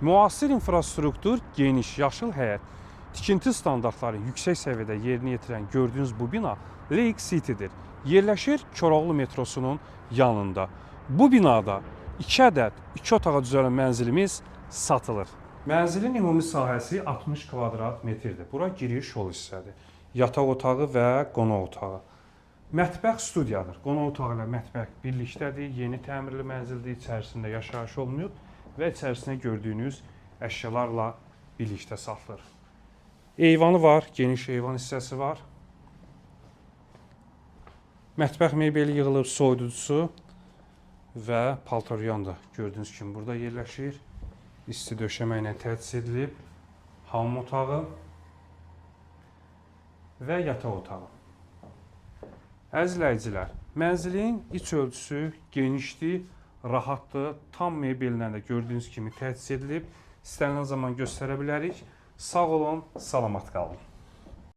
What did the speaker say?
Müasir infrastruktur, geniş, yaşıl həyət, tikinti standartları yüksək səviyyədə yerinə yetirən gördüyünüz bu bina Lake City'dir. Yerləşir Koroğlu metrosunun yanında. Bu binada 2 ədəd 2 otağa düzələn mənzilimiz satılır. Mənzilin ümumi sahəsi 60 kvadrat metrdir. Bura giriş yol hissədir. Yataq otağı və qonaq otağı. Mətbəx studiyadır. Qonaq otağı ilə mətbəx birlikdədir. Yeni təmirli mənzildir. İçərisində yaşayış olmuyor və içərisinə gördüyünüz əşyalarla birlikdə satılır. Eyvanı var, geniş eyvan hissəsi var. Mətbəx mebeli yığılır, soyuducusu və paltaryan da gördüyünüz kimi burada yerləşir. İsti döşəmə ilə təchiz edilib. Hamam otağı və yataq otağı. Əziz izləyicilər, mənzilin iç ölçüsü genişdir, rahatdır, tam mebellə də gördüyünüz kimi təchiz edilib. İstənilən zaman göstərə bilərik. Sağ olun, salamat qalın.